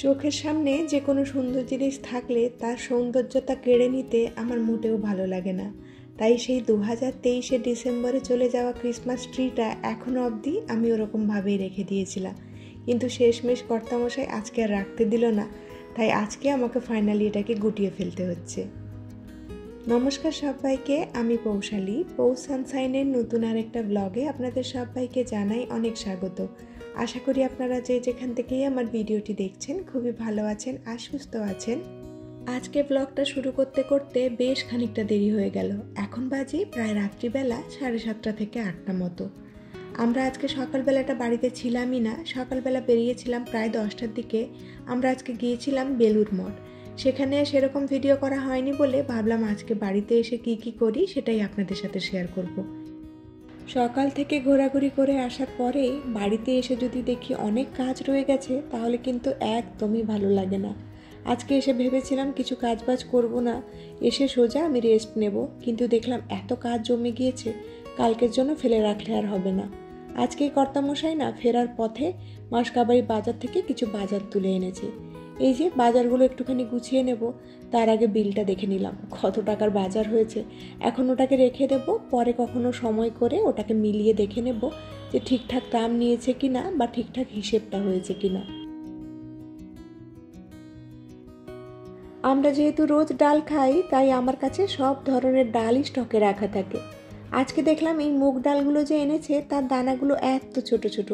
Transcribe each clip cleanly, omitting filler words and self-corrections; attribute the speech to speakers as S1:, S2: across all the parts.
S1: চোখের সামনে যে কোনো সুন্দর জিনিস থাকলে তার সৌন্দর্যতা কেড়ে নিতে আমার মোটেও ভালো লাগে না। তাই সেই 2023 ডিসেম্বরে চলে যাওয়া ক্রিসমাস ট্রিটা এখনও অবধি আমি ওরকমভাবেই রেখে দিয়েছিলাম, কিন্তু শেষমেশ কর্তামশাই আজকে আর রাখতে দিল না। তাই আজকে আমাকে ফাইনালি এটাকে গুটিয়ে ফেলতে হচ্ছে। নমস্কার সবাইকে, আমি পৌশালী। পৌষ সানশাইনের নতুন আরেকটা ব্লগে আপনাদের সবাইকে জানাই অনেক স্বাগত। আশা করি আপনারা যে যেখান থেকেই আমার ভিডিওটি দেখছেন খুবই ভালো আছেন আর সুস্থ আছেন। আজকে ব্লগটা শুরু করতে করতে বেশ খানিকটা দেরি হয়ে গেল। এখন বাজে প্রায় রাত্রিবেলা 7:30 থেকে 8টা মতো। আমরা আজকে সকালবেলাটা বাড়িতে ছিলামই না, সকালবেলা বেরিয়েছিলাম প্রায় 10টার দিকে। আমরা আজকে গিয়েছিলাম বেলুড় মঠ। সেখানে সেরকম ভিডিও করা হয়নি বলে ভাবলাম আজকে বাড়িতে এসে কি করি সেটাই আপনাদের সাথে শেয়ার করব। সকাল থেকে ঘোরাঘুরি করে আসার পরে বাড়িতে এসে যদি দেখি অনেক কাজ রয়ে গেছে তাহলে কিন্তু একদমই ভালো লাগে না। আজকে এসে ভেবেছিলাম কিছু কাজবাজ করব না, এসে সোজা আমি রেস্ট নেব, কিন্তু দেখলাম এত কাজ জমে গিয়েছে, কালকের জন্য ফেলে রাখলে আর হবে না। আজকেই কর্তামশাই না ফেরার পথে মাসকাবাড়ি বাজার থেকে কিছু বাজার তুলে এনেছে। এই যে বাজারগুলো একটুখানি গুছিয়ে নেব, তার আগে বিলটা দেখে নিলাম কত টাকার বাজার হয়েছে। এখন ওটাকে রেখে দেব, পরে কখনো সময় করে ওটাকে মিলিয়ে দেখে নেব যে ঠিকঠাক দাম নিয়েছে কিনা বা ঠিকঠাক হিসেবটা হয়েছে কিনা। আমরা যেহেতু রোজ ডাল খাই তাই আমার কাছে সব ধরনের ডালই স্টকে রাখা থাকে। আজকে দেখলাম এই মুগ ডালগুলো যে এনেছে তার দানাগুলো এত ছোট ছোট,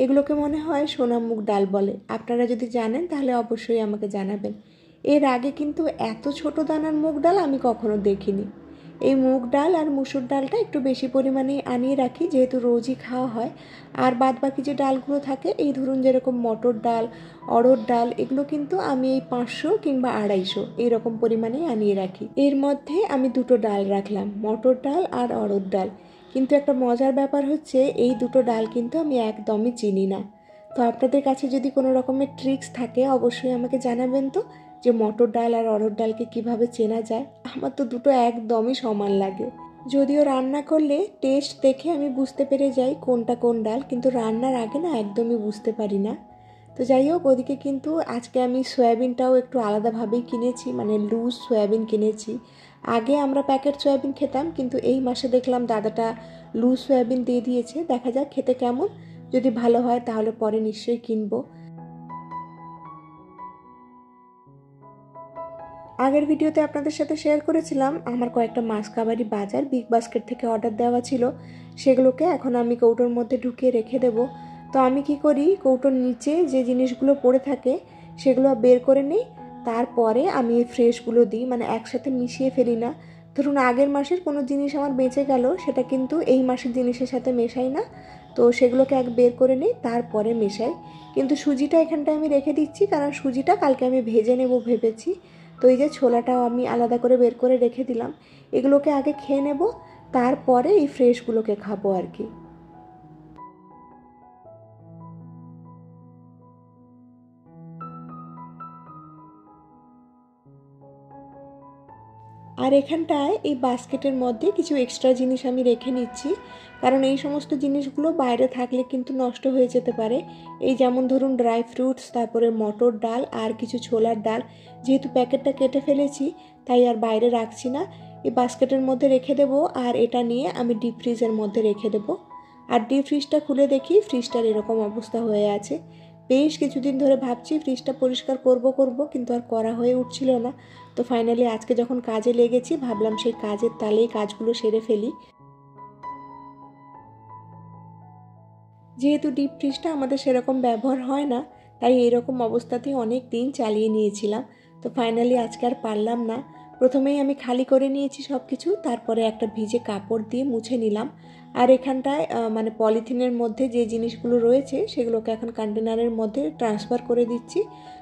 S1: এগুলোকে মনে হয় সোনা মুগ ডাল বলে। আপনারা যদি জানেন তাহলে অবশ্যই আমাকে জানাবেন। এর আগে কিন্তু এত ছোট দানার মুগ ডাল আমি কখনো দেখিনি। এই মুগ ডাল আর মুসুর ডালটা একটু বেশি পরিমাণে আনিয়ে রাখি, যেহেতু রোজই খাওয়া হয়। আর বাদ বাকি যে ডালগুলো থাকে, এই ধরুন যেরকম মটর ডাল, অড়হর ডাল, এগুলো কিন্তু আমি এই 500 কিংবা 250 এইরকম পরিমাণেই আনিয়ে রাখি। এর মধ্যে আমি দুটো ডাল রাখলাম, মটর ডাল আর অড়হর ডাল। কিন্তু একটা মজার ব্যাপার হচ্ছে এই দুটো ডাল কিন্তু আমি একদমই চিনি না। তো আপনাদের কাছে যদি কোনো রকমের ট্রিক্স থাকে অবশ্যই আমাকে জানাবেন তো, যে মটর ডাল আর অড়হর ডালকে কিভাবে চেনা যায়। আমার তো দুটো একদমই সমান লাগে। যদিও রান্না করলে টেস্ট দেখে আমি বুঝতে পেরে যাই কোনটা কোন ডাল, কিন্তু রান্নার আগে না একদমই বুঝতে পারি না। তো যাই হোক, ওদিকে কিন্তু আজকে আমি সয়াবিনটাও একটু আলাদাভাবেই কিনেছি, মানে লুজ সয়াবিন কিনেছি। আগে আমরা প্যাকেট সয়াবিন খেতাম, কিন্তু এই মাসে দেখলাম দাদাটা লুজ সয়াবিন দিয়ে দিয়েছে। দেখা যাক খেতে কেমন, যদি ভালো হয় তাহলে পরে নিশ্চয়ই কিনবো। আগের ভিডিওতে আপনাদের সাথে শেয়ার করেছিলাম আমার কয়েকটা মাসকাবারি বাজার বিগ বাস্কেট থেকে অর্ডার দেওয়া ছিল, সেগুলোকে এখন আমি কৌটোর মধ্যে ঢুকিয়ে রেখে দেব। তো আমি কি করি, কৌটোর নিচে যে জিনিসগুলো পড়ে থাকে সেগুলো বের করে নিই, তারপরে আমি এই ফ্রেশগুলো দিই, মানে একসাথে মিশিয়ে ফেলি না। ধরুন আগের মাসের কোনো জিনিস আমার বেঁচে গেল, সেটা কিন্তু এই মাসের জিনিসের সাথে মেশাই না। তো সেগুলোকে বের করে নিই, তারপরে মেশাই। কিন্তু সুজিটা এখানটায় আমি রেখে দিচ্ছি, কারণ সুজিটা কালকে আমি ভেজে নেব ভেবেছি। তো এই যে ছোলাটাও আমি আলাদা করে বের করে রেখে দিলাম। এগুলোকে আগে খেয়ে নেব, তারপরে এই ফ্রেশগুলোকে খাবো আর কি। আর এখানটায় এই বাস্কেটের মধ্যে কিছু এক্সট্রা জিনিস আমি রেখে নিচ্ছি, কারণ এই সমস্ত জিনিসগুলো বাইরে থাকলে কিন্তু নষ্ট হয়ে যেতে পারে। এই যেমন ধরুন ড্রাই ফ্রুটস, তারপরে মটর ডাল আর কিছু ছোলার ডাল, যেহেতু প্যাকেটটা কেটে ফেলেছি তাই আর বাইরে রাখছি না, এই বাস্কেটের মধ্যে রেখে দেবো। আর এটা নিয়ে আমি ডিপ ফ্রিজের মধ্যে রেখে দেবো। আর ডিপ ফ্রিজটা খুলে দেখি ফ্রিজটার এরকম অবস্থা হয়ে আছে। বেশ কিছুদিন ধরে ভাবছি ফ্রিজটা পরিষ্কার করব, কিন্তু আর করা হয়ে উঠছিল না। তো ফাইনালি আজকে যখন কাজে লেগেছি ভাবলাম সেই কাজের তালেই কাজগুলো সেরে ফেলি। যেহেতু ডিপ ফ্রিজটা আমাদের সেরকম ব্যবহার হয় না, তাই এইরকম অবস্থাতেই অনেক দিন চালিয়ে নিয়েছিলাম। তো ফাইনালি আজকে আর পারলাম না। প্রথমেই আমি খালি করে নিয়েছি সব কিছু, তারপরে একটা ভিজে কাপড় দিয়ে মুছে নিলাম। আর এখানটায় মানে পলিথিনের মধ্যে যে জিনিসগুলো রয়েছে সেগুলোকে এখন কন্টেনারের মধ্যে ট্রান্সফার করে দিচ্ছি।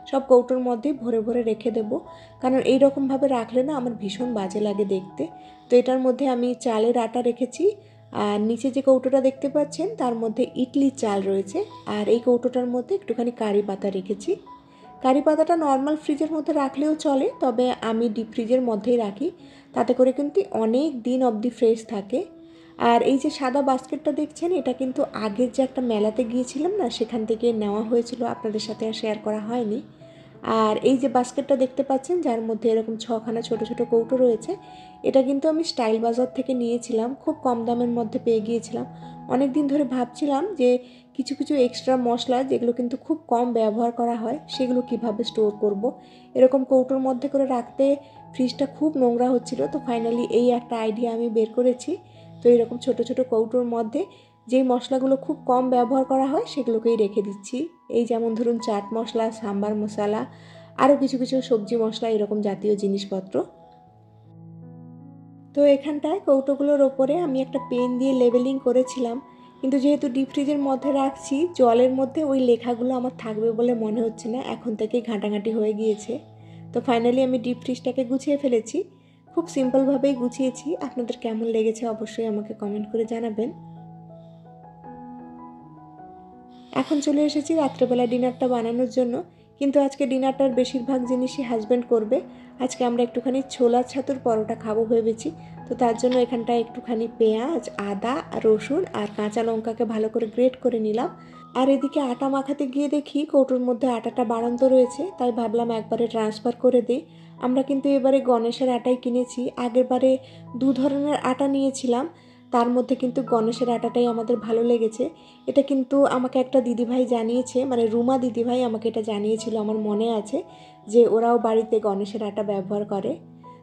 S1: সব কৌটোর মধ্যে ভরে ভরে রেখে দেবো, কারণ এইরকমভাবে রাখলে না আমার ভীষণ বাজে লাগে দেখতে। তো এটার মধ্যে আমি চালের আটা রেখেছি, আর নিচে যে কৌটোটা দেখতে পাচ্ছেন তার মধ্যে ইডলি চাল রয়েছে। আর এই কৌটোটার মধ্যে একটুখানি কারি পাতা রেখেছি। কারি পাতাটা নর্মাল ফ্রিজের মধ্যে রাখলেও চলে, তবে আমি ডিপ ফ্রিজের মধ্যেই রাখি, তাতে করে কিন্তু অনেক দিন অবধি ফ্রেশ থাকে। আর এই যে সাদা বাস্কেটটা দেখছেন, এটা কিন্তু আগের যে একটা মেলাতে গিয়েছিলাম না, সেখান থেকে নেওয়া হয়েছিল, আপনাদের সাথে আর শেয়ার করা হয়নি। আর এই যে বাস্কেটটা দেখতে পাচ্ছেন যার মধ্যে এরকম 6খানা ছোট ছোট কৌটো রয়েছে, এটা কিন্তু আমি স্টাইল বাজার থেকে নিয়েছিলাম, খুব কম দামের মধ্যে পেয়ে গিয়েছিলাম। অনেক দিন ধরে ভাবছিলাম যে কিছু কিছু এক্সট্রা মশলা যেগুলো কিন্তু খুব কম ব্যবহার করা হয় সেগুলো কিভাবে স্টোর করব। এরকম কৌটোর মধ্যে করে রাখতে ফ্রিজটা খুব নোংরা হচ্ছিল, তো ফাইনালি এই একটা আইডিয়া আমি বের করেছি। তো এরকম ছোট ছোট কৌটোর মধ্যে যেই মশলাগুলো খুব কম ব্যবহার করা হয় সেগুলোকেই রেখে দিচ্ছি। এই যেমন ধরুন চাট মশলা, সাম্বার মশলা, আরও কিছু কিছু সবজি মশলা, এরকম জাতীয় জিনিসপত্র। তো এখানটায় কৌটোগুলোর ওপরে আমি একটা পেন দিয়ে লেবেলিং করেছিলাম, কিন্তু যেহেতু ডিপ ফ্রিজের মধ্যে রাখছি জলের মধ্যে ওই লেখাগুলো আমার থাকবে বলে মনে হচ্ছে না, এখন থেকেই ঘাঁটাঘাঁটি হয়ে গিয়েছে। তো ফাইনালি আমি ডিপ ফ্রিজটাকে গুছিয়ে ফেলেছি, খুব সিম্পলভাবেই গুছিয়েছি। আপনাদের কেমন লেগেছে অবশ্যই আমাকে কমেন্ট করে জানাবেন। এখন চলে এসেছি রাত্রেবেলা ডিনারটা বানানোর জন্য, কিন্তু আজকে ডিনারটার বেশিরভাগ জিনিসই হাজব্যান্ড করবে। আজকে আমরা একটুখানি ছোলা ছাতুর পরোটা খাবো ভেবেছি, তো তার জন্য এখানটায় একটুখানি পেঁয়াজ, আদা, রসুন আর কাঁচা লঙ্কাকে ভালো করে গ্রেট করে নিলাম। আর এদিকে আটা মাখাতে গিয়ে দেখি কৌটোর মধ্যে আটাটা বাড়ন্ত রয়েছে, তাই ভাবলাম একবারে ট্রান্সফার করে দিই। আমরা কিন্তু এবারে গণেশের আটাই কিনেছি, আগের বারে 2 ধরনের আটা নিয়েছিলাম, তার মধ্যে কিন্তু গণেশের আটাটাই আমাদের ভালো লেগেছে। এটা কিন্তু আমাকে একটা দিদিভাই জানিয়েছে, মানে রুমা দিদিভাই আমাকে এটা জানিয়েছিল, আমার মনে আছে যে ওরাও বাড়িতে গণেশের আটা ব্যবহার করে।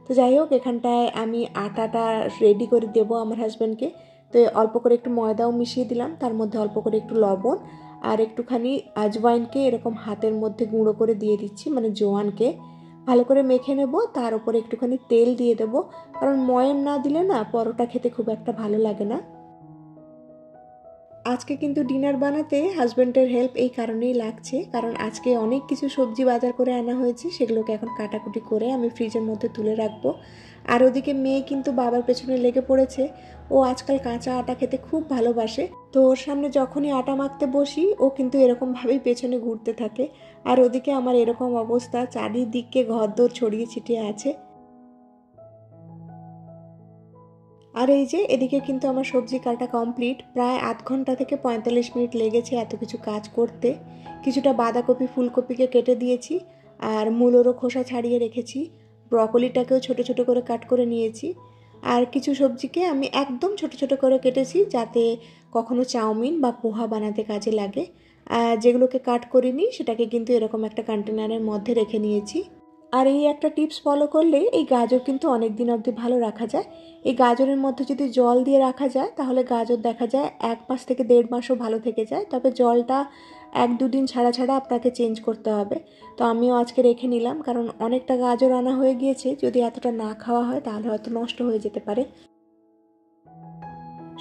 S1: তো যাই হোক, এখানটায় আমি আটাটা রেডি করে দেবো আমার হাজব্যান্ডকে। তো অল্প করে একটু ময়দাও মিশিয়ে দিলাম, তার মধ্যে অল্প করে একটু লবণ আর একটুখানি আজওয়াইনকে এরকম হাতের মধ্যে গুঁড়ো করে দিয়ে দিচ্ছি, মানে জোয়ানকে ভালো করে মেখে নেব। তার উপরে একটুখানি তেল দিয়ে দেবো, কারণ ময়াম না দিলে না পরোটা খেতে খুব একটা ভালো লাগে না। আজকে কিন্তু ডিনার বানাতে হাজব্যান্ডের হেল্প এই কারণেই লাগছে, কারণ আজকে অনেক কিছু সবজি বাজার করে আনা হয়েছে, সেগুলোকে এখন কাটাকুটি করে আমি ফ্রিজের মধ্যে তুলে রাখবো। আর ওদিকে মেয়ে কিন্তু বাবার পেছনে লেগে পড়েছে, ও আজকাল কাঁচা আটা খেতে খুব ভালোবাসে। তো ওর সামনে যখনই আটা মাখতে বসি ও কিন্তু এরকমভাবেই পেছনে ঘুরতে থাকে। আর ওদিকে আমার এরকম অবস্থা, চারিদিকে ঘরদোর ছড়িয়ে ছিটিয়ে আছে। আর এই যে এদিকে কিন্তু আমার সবজি কাটা কমপ্লিট, প্রায় আধ ঘন্টা থেকে 45 মিনিট লেগেছে এত কিছু কাজ করতে। কিছুটা বাঁধাকপি ফুলকপিকে কেটে দিয়েছি, আর মূলোরও খোসা ছাড়িয়ে রেখেছি। ব্রকলিটাকেও ছোট ছোট করে কাট করে নিয়েছি। আর কিছু সবজিকে আমি একদম ছোট ছোট করে কেটেছি, যাতে কখনো চাউমিন বা পোহা বানাতে কাজে লাগে। আর যেগুলোকে কাট করিনি সেটাকে কিন্তু এরকম একটা কন্টেনারের মধ্যে রেখে নিয়েছি। আর এই একটা টিপস ফলো করলে এই গাজর কিন্তু অনেক দিন অবধি ভালো রাখা যায়। এই গাজরের মধ্যে যদি জল দিয়ে রাখা যায় তাহলে গাজর দেখা যায় 1 মাস থেকে 1.5 মাসও ভালো থেকে যায়, তবে জলটা 1-2 দিন ছাড়া ছাড়া আপনাকে চেঞ্জ করতে হবে। তো আমিও আজকে রেখে নিলাম, কারণ অনেকটা গাজর আনা হয়ে গিয়েছে, যদি এতটা না খাওয়া হয় তাহলে হয়তো নষ্ট হয়ে যেতে পারে।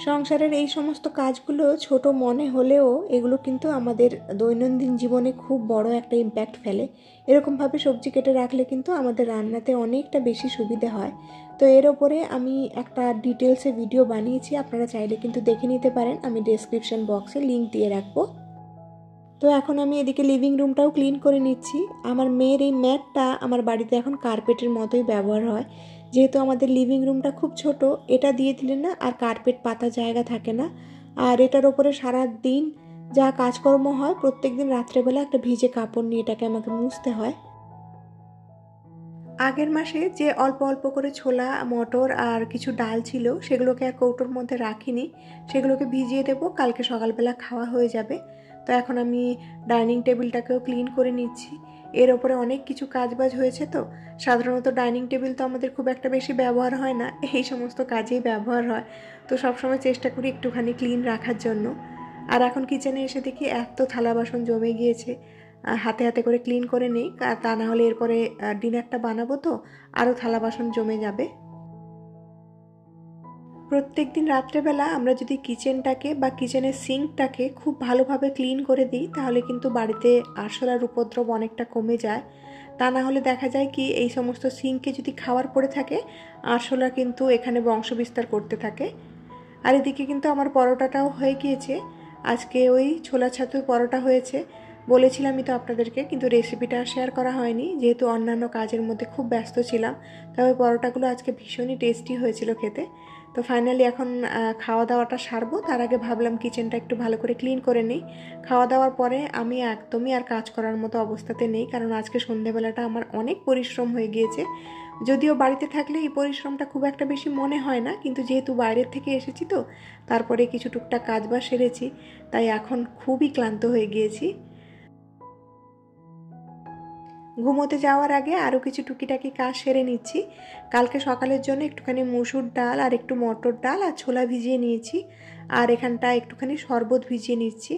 S1: সংসারের এই সমস্ত কাজগুলো ছোট মনে হলেও এগুলো কিন্তু আমাদের দৈনন্দিন জীবনে খুব বড় একটা ইম্প্যাক্ট ফেলে। এরকমভাবে সবজি কেটে রাখলে কিন্তু আমাদের রান্নাতে অনেকটা বেশি সুবিধে হয়। তো এর ওপরে আমি একটা ডিটেলসে ভিডিও বানিয়েছি, আপনারা চাইলে কিন্তু দেখে নিতে পারেন, আমি ডেসক্রিপশন বক্সে লিঙ্ক দিয়ে রাখবো। তো এখন আমি এদিকে লিভিং রুমটাও ক্লিন করে নিচ্ছি। আমার মেয়ের এই ম্যাটটা আমার বাড়িতে এখন কার্পেটের মতোই ব্যবহার হয়, যেহেতু আমাদের লিভিং রুমটা খুব ছোট, এটা দিয়ে দিলে না আর কার্পেট পাতার জায়গা থাকে না। আর এটার ওপরে সারা দিন যা কাজকর্ম হয়, প্রত্যেক দিন রাত্রেবেলা একটা ভিজে কাপড় নিয়ে এটাকে আমাকে মুছতে হয়। আগের মাসে যে অল্প অল্প করে ছোলা, মটর আর কিছু ডাল ছিল সেগুলোকে আর কৌটোর মধ্যে রাখিনি, সেগুলোকে ভিজিয়ে দেবো, কালকে সকালবেলা খাওয়া হয়ে যাবে। তো এখন আমি ডাইনিং টেবিলটাকেও ক্লিন করে নিচ্ছি। এর ওপরে অনেক কিছু কাজবাজ হয়েছে, তো সাধারণত ডাইনিং টেবিল তো আমাদের খুব একটা বেশি ব্যবহার হয় না, এই সমস্ত কাজেই ব্যবহার হয়। তো সবসময় চেষ্টা করি একটুখানি ক্লিন রাখার জন্য। আর এখন কিচেনে এসে দেখি এত থালা বাসন জমে গিয়েছে, হাতে হাতে করে ক্লিন করে নিই, তা না হলে এরপরে ডিনারটা বানাবো তো আরও থালা বাসন জমে যাবে। প্রত্যেক দিন রাত্রেবেলা আমরা যদি কিচেনটাকে বা কিচেনের সিঙ্কটাকে খুব ভালোভাবে ক্লিন করে দিই তাহলে কিন্তু বাড়িতে আরশোলার উপদ্রব অনেকটা কমে যায়। তা না হলে দেখা যায় কি, এই সমস্ত সিঙ্কে যদি খাবার পড়ে থাকে আরশোলা কিন্তু এখানে বংশবিস্তার করতে থাকে। আর এদিকে কিন্তু আমার পরোটাটাও হয়ে গিয়েছে। আজকে ওই ছোলা ছাতুর পরোটা হয়েছে, বলেছিলামই তো আপনাদেরকে, কিন্তু রেসিপিটা শেয়ার করা হয়নি যেহেতু অন্যান্য কাজের মধ্যে খুব ব্যস্ত ছিলাম। তবে পরোটাগুলো আজকে ভীষণই টেস্টি হয়েছিল খেতে। তো ফাইনালি এখন খাওয়া দাওয়াটা সারবো, তার আগে ভাবলাম কিচেনটা একটু ভালো করে ক্লিন করে নিই। খাওয়া দাওয়ার পরে আমি একদমই আর কাজ করার মতো অবস্থাতে নেই, কারণ আজকে সন্ধেবেলাটা আমার অনেক পরিশ্রম হয়ে গিয়েছে। যদিও বাড়িতে থাকলে এই পরিশ্রমটা খুব একটা বেশি মনে হয় না, কিন্তু যেহেতু বাইরের থেকে এসেছি তো তারপরে কিছু টুকটাক কাজ বাজ সেরেছি, তাই এখন খুবই ক্লান্ত হয়ে গিয়েছি। ঘুমোতে যাওয়ার আগে আরও কিছু টুকিটাকি কাজ সেরে নিচ্ছি। কালকে সকালের জন্য একটুখানি মুসুর ডাল আর একটু মটর ডাল আর ছোলা ভিজিয়ে নিয়েছি, আর এখানটা একটুখানি শরবত ভিজিয়ে নিচ্ছি।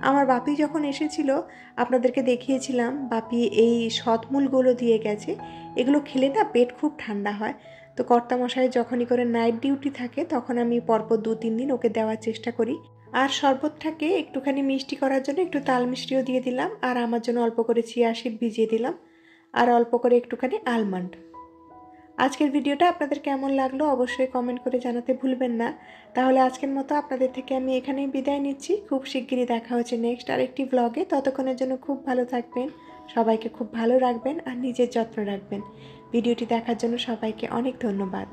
S1: আমার বাপি যখন এসেছিল আপনাদেরকে দেখিয়েছিলাম, বাপি এই শতমূলগুলো দিয়ে গেছে। এগুলো খেলে না পেট খুব ঠান্ডা হয়। তো কর্তামশাই যখনই করে নাইট ডিউটি থাকে তখন আমি পরপর 2-3 দিন ওকে দেওয়ার চেষ্টা করি। আর শরবতটাকে একটুখানি মিষ্টি করার জন্য একটু তাল মিষ্টিও দিয়ে দিলাম, আর আমার জন্য অল্প করে চিয়া সিড ভিজিয়ে দিলাম, আর অল্প করে একটুখানি আলমন্ড। আজকের ভিডিওটা আপনাদের কেমন লাগলো অবশ্যই কমেন্ট করে জানাতে ভুলবেন না। তাহলে আজকের মতো আপনাদের থেকে আমি এখানেই বিদায় নিচ্ছি। খুব শিগগিরই দেখা হচ্ছে নেক্সট আরেকটি ব্লগে। ততক্ষণের জন্য খুব ভালো থাকবেন, সবাইকে খুব ভালো রাখবেন আর নিজের যত্ন রাখবেন। ভিডিওটি দেখার জন্য সবাইকে অনেক ধন্যবাদ।